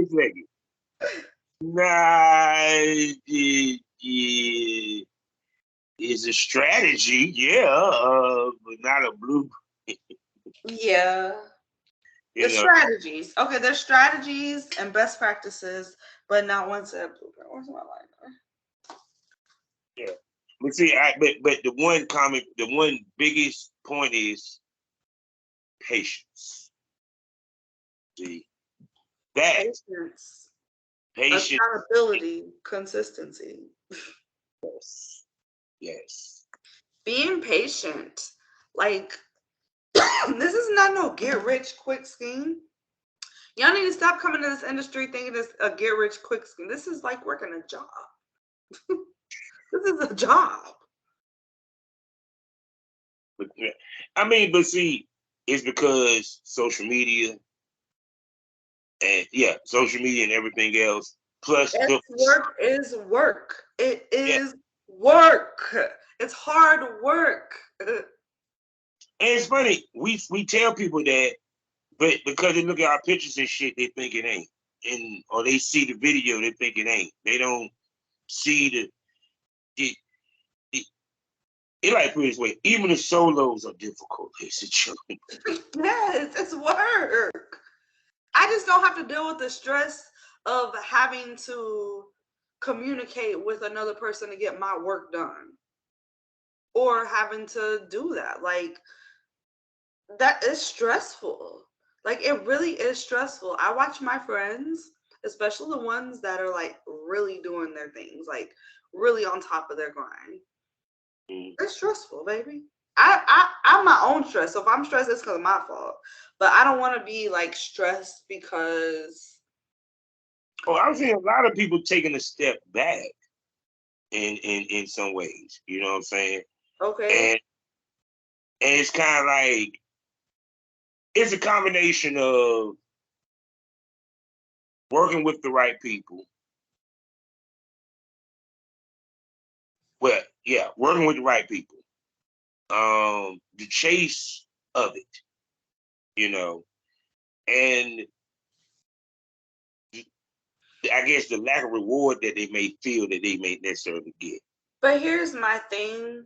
[SPEAKER 1] second. Nah, it's a strategy, yeah, but not a blueprint.
[SPEAKER 2] Yeah. The
[SPEAKER 1] You know,
[SPEAKER 2] strategies. Okay, there's strategies and best practices, but not one set blueprint. Where's my liner?
[SPEAKER 1] yeah. But see, but the one biggest point is patience. See that
[SPEAKER 2] Patience,
[SPEAKER 1] patience.
[SPEAKER 2] accountability, consistency.
[SPEAKER 1] Yes. Yes.
[SPEAKER 2] Being patient. Like, this is not no get rich quick scheme. Y'all need to stop coming to this industry thinking it's a get rich quick scheme. This is like working a job. This is a job.
[SPEAKER 1] But, I mean, but see, it's because social media and social media and everything else. Plus,
[SPEAKER 2] Work is work. It
[SPEAKER 1] yeah,
[SPEAKER 2] is work. It's hard work.
[SPEAKER 1] and it's funny. We tell people that, but because they look at our pictures and shit, they think it ain't, and or they see the video, they think it ain't. They don't see it. It like put it this way, even the solos are difficult, ladies and gentlemen.
[SPEAKER 2] Yes, it's work. I just don't have to deal with the stress of having to communicate with another person to get my work done or having to do that. Like, that is stressful. Like, it really is stressful. I watch my friends, especially the ones that are like really doing their things, like really on top of their grind. It's stressful, baby. I'm my own stress. So if I'm stressed, it's because of my fault. But I don't want to be like stressed because
[SPEAKER 1] Oh, I'm seeing a lot of people taking a step back in some ways. You know what I'm saying?
[SPEAKER 2] okay.
[SPEAKER 1] And it's kind of like it's a combination of working with the right people. Well, yeah, working with the right people. The chase of it, you know, and I guess the lack of reward that they may feel that they may necessarily get.
[SPEAKER 2] But here's my thing.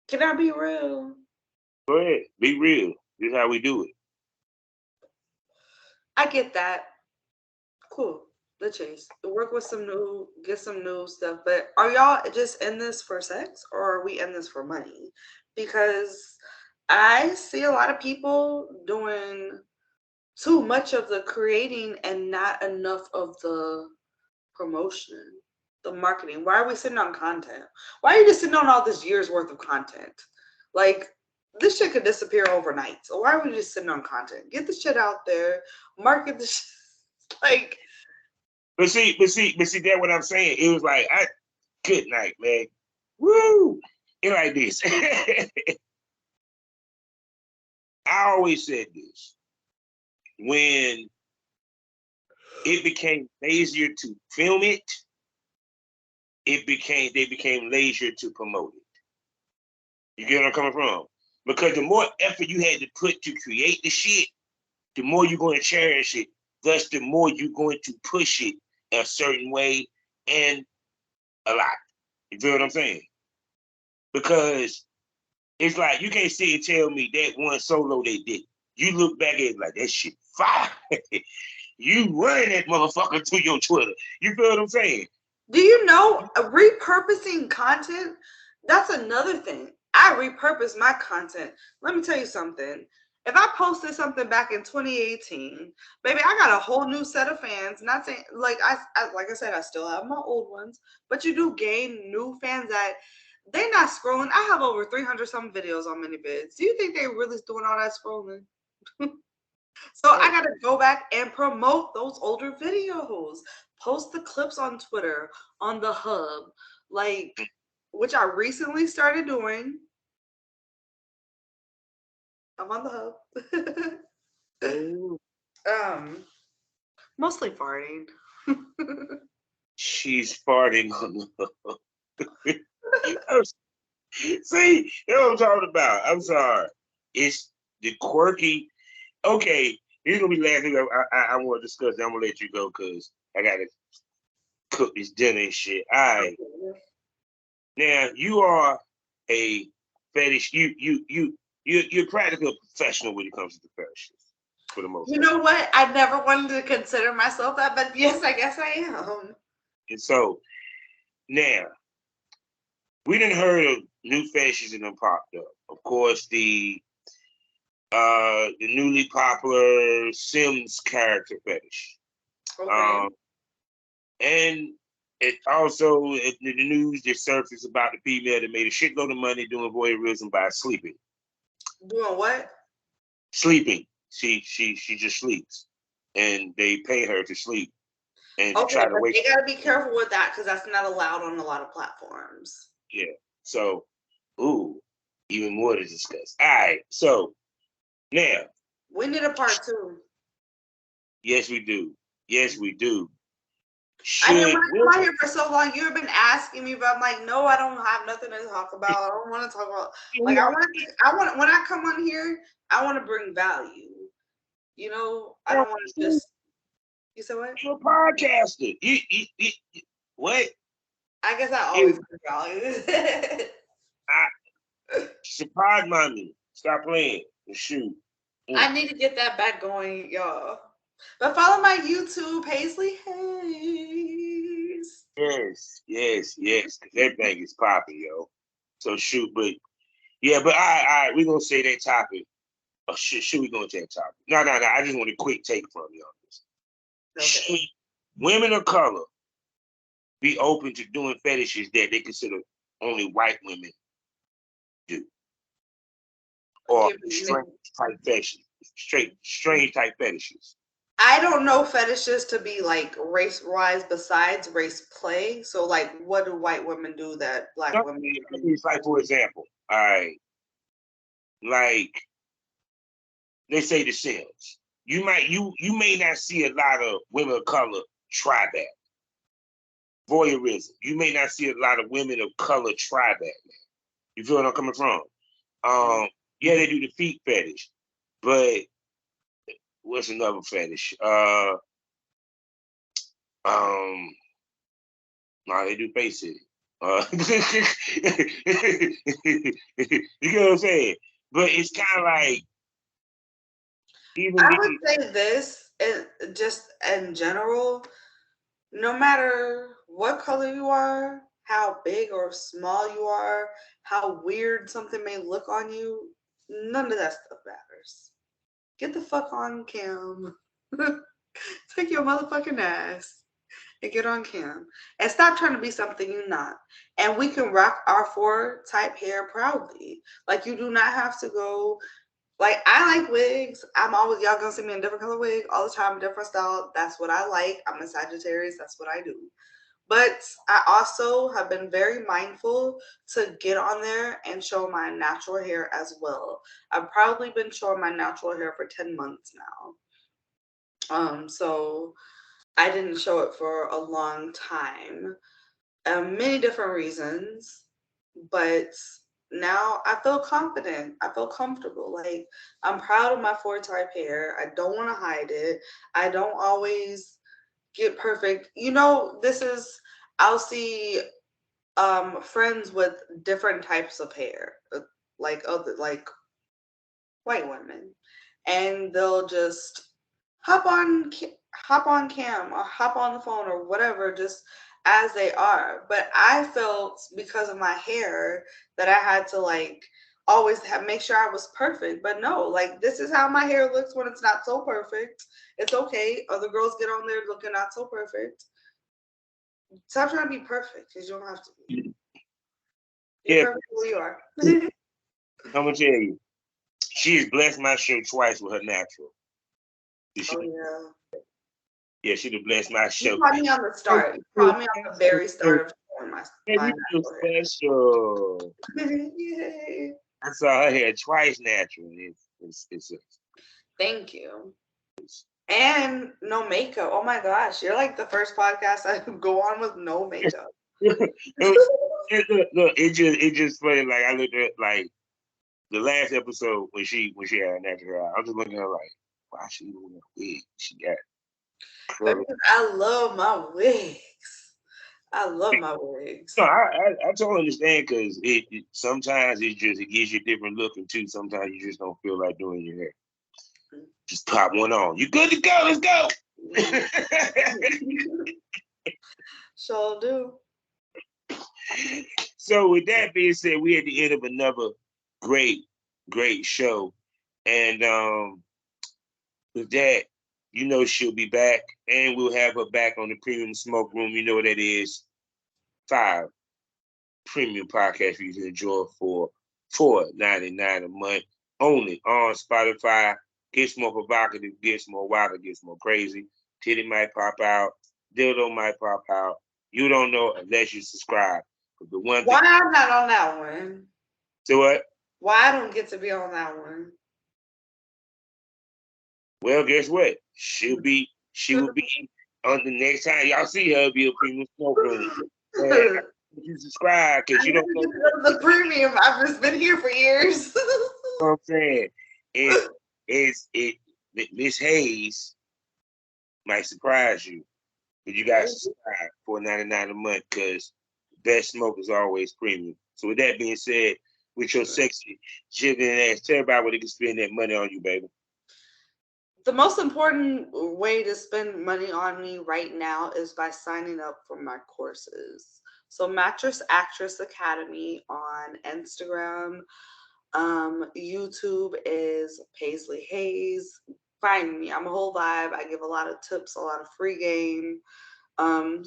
[SPEAKER 2] Can I be real?
[SPEAKER 1] Go ahead, be real. This is how we do it.
[SPEAKER 2] I get that. Cool. The chase. Work with get some new stuff. But are y'all just in this for sex or are we in this for money? Because I see a lot of people doing too much of the creating and not enough of the promotion, the marketing. Why are we sitting on content? Why are you just sitting on all this year's worth of content? Like, this shit could disappear overnight. So why are we just sitting on content? Get the shit out there, market the shit. Like,
[SPEAKER 1] But see, that's what I'm saying. It was like, good night, man. Woo! It like this. I always said this. When it became lazier to film it, they became lazier to promote it. You get where I'm coming from? Because the more effort you had to put to create the shit, the more you're going to cherish it. Thus, the more you're going to push it a certain way and a lot. You feel what I'm saying? Because it's like you can't sit and tell me that one solo they did. You look back at it like that shit fire. You run that motherfucker to your Twitter. You feel what I'm saying?
[SPEAKER 2] do you know repurposing content? That's another thing. I repurpose my content. Let me tell you something. If I posted something back in 2018, baby, I got a whole new set of fans. Not saying like like I said, I still have my old ones, but you do gain new fans that they're not scrolling. I have over 300 some videos on mini vids. Do you think they really doing all that scrolling? So I gotta go back and promote those older videos. Post the clips on Twitter, on the hub, like, which I recently started doing. I'm on the hub. Mostly farting.
[SPEAKER 1] She's farting on the See, that's what I'm talking about. I'm sorry. It's the quirky. Okay, this is gonna be the last thing I want to discuss. I'm gonna let you go because I gotta cook this dinner and shit. All right. Now you are a fetish. You're practically a professional when it comes to the fetishes. for the most
[SPEAKER 2] You
[SPEAKER 1] part.
[SPEAKER 2] know what? I never wanted to consider myself that, but yes, I guess I am.
[SPEAKER 1] And so now we didn't heard of new fetishes and them popped up. Of course, the newly popular Sims character fetish.
[SPEAKER 2] Okay.
[SPEAKER 1] And it also in the news just surfaced about the female that made a shitload of money doing voyeurism by sleeping.
[SPEAKER 2] Doing what?
[SPEAKER 1] Sleeping. She just sleeps, and they pay her to sleep and to
[SPEAKER 2] Okay,
[SPEAKER 1] try to
[SPEAKER 2] but
[SPEAKER 1] wake.
[SPEAKER 2] they gotta be careful with that because that's not allowed on a lot of platforms.
[SPEAKER 1] Yeah. So, ooh, even more to discuss. All right. So now,
[SPEAKER 2] We need a part two.
[SPEAKER 1] yes, we do. Yes, we do.
[SPEAKER 2] I mean, when
[SPEAKER 1] Should
[SPEAKER 2] I come out here for so long, you've been asking me, but I'm like, no, I don't have nothing to talk about. I don't want to talk about. Like, I want when I come on here, I want to bring value. You know, I don't want to just. You said what?
[SPEAKER 1] you're a podcaster. You what?
[SPEAKER 2] I guess I
[SPEAKER 1] You,
[SPEAKER 2] always bring value.
[SPEAKER 1] surprise mommy. Stop playing. Shoot.
[SPEAKER 2] I need to get that back going, y'all. But follow my YouTube, Paislee Haze.
[SPEAKER 1] Yes. Cause everything is popping, yo. So shoot, but yeah, but all right, we gonna say that topic. Oh, should we go into that topic? No. I just want a quick take from you on this.
[SPEAKER 2] Okay.
[SPEAKER 1] Should women of color be open to doing fetishes that they consider only white women do, or strange type fetishes, strange type fetishes?
[SPEAKER 2] I don't know fetishes to be like race wise besides race play. So like what do white women do that black women do?
[SPEAKER 1] It's like, for example, all right, like they say the Sims. You may not see a lot of women of color try that. Voyeurism. You may not see a lot of women of color try that, man. You feel what I'm coming from? Yeah, they do the feet fetish, but what's another fetish? No, they do face sitting. You know what I'm saying? But it's kind of like even
[SPEAKER 2] I would say this just in general, no matter what color you are, how big or small you are, how weird something may look on you, none of that stuff matters. Get the fuck on cam. Take your motherfucking ass and get on cam. And stop trying to be something you're not. And we can rock our 4 type hair proudly. Like you do not have to go. Like I like wigs. I'm always y'all gonna see me in a different color wig all the time, different style. That's what I like. I'm a Sagittarius. That's what I do. But I also have been very mindful to get on there and show my natural hair as well. I've probably been showing my natural hair for 10 months now. So I didn't show it for a long time. Many different reasons, but now I feel confident. I feel comfortable. Like I'm proud of my 4 type hair. I don't want to hide it. I don't always get perfect. You know, I'll see friends with different types of hair, like white women, and they'll just hop on hop on cam or hop on the phone or whatever, just as they are. But I felt because of my hair that I had to like always make sure I was perfect. But no, like this is how my hair looks when it's not so perfect. It's okay. Other girls get on there looking not so perfect. Stop trying to be perfect because you don't have to be. You're
[SPEAKER 1] yeah,
[SPEAKER 2] perfect who you are.
[SPEAKER 1] I'm gonna tell you, she has blessed my show twice with her natural.
[SPEAKER 2] Oh yeah.
[SPEAKER 1] Yeah, she'd have blessed my
[SPEAKER 2] You
[SPEAKER 1] show.
[SPEAKER 2] caught me on the start. You caught me on the very start of showing my
[SPEAKER 1] You feel special.
[SPEAKER 2] Yay.
[SPEAKER 1] I saw her hair twice natural. It's
[SPEAKER 2] Thank you. And no makeup. Oh my gosh, you're like the first podcast I go on with no makeup.
[SPEAKER 1] it just funny. Like I looked at like the last episode when she had her natural hair. I was just looking at her like, why she even wearing a wig? She got curly.
[SPEAKER 2] I love my wigs. I love my wigs.
[SPEAKER 1] No, I totally understand because sometimes it gives you a different look, and too sometimes you just don't feel like doing your hair. Just pop one on. You good to go? Let's go.
[SPEAKER 2] Sure do.
[SPEAKER 1] So with that being said, we're at the end of another great show. And with that, you know she'll be back. And we'll have her back on the Premium Smoke Room. You know what that is. 5 premium podcasts for you to enjoy for $4.99 a month. Only on Spotify. Gets more provocative, gets more wild, gets more crazy. Titty might pop out. Dildo might pop out. You don't know unless you subscribe. But the one
[SPEAKER 2] Why I'm not on that one?
[SPEAKER 1] So what?
[SPEAKER 2] Why I don't get to be on that one?
[SPEAKER 1] Well, guess what? She will be on the next time y'all see her. It'll be a Premium Smoke Room. And you subscribe because you don't know
[SPEAKER 2] the premium. I've just been here for years.
[SPEAKER 1] what I'm saying. Miss Haze might surprise you, but you got to subscribe for $4.99 a month because best smoke is always premium. So with that being said, with your sexy jiggling ass, tell everybody where they can spend that money on you, baby.
[SPEAKER 2] The most important way to spend money on me right now is by signing up for my courses. So Mattress Academy on Instagram. YouTube is Paislee Haze. Find me. I'm a whole vibe. I give a lot of tips, a lot of free game. And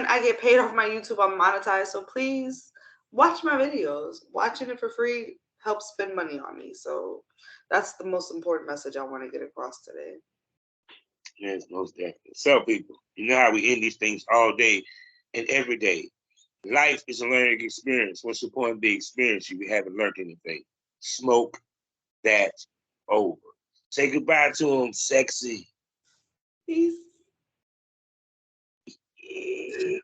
[SPEAKER 2] I get paid off my YouTube. I'm monetized. So please watch my videos. Watching it for free helps spend money on me. So that's the most important message I want to get across today.
[SPEAKER 1] Yes, most definitely. So people, you know how we end these things all day and every day. Life is a learning experience. What's the point of the experience if you haven't learned anything? Smoke that over. Say goodbye to them, sexy.
[SPEAKER 2] Peace.
[SPEAKER 1] Yeah.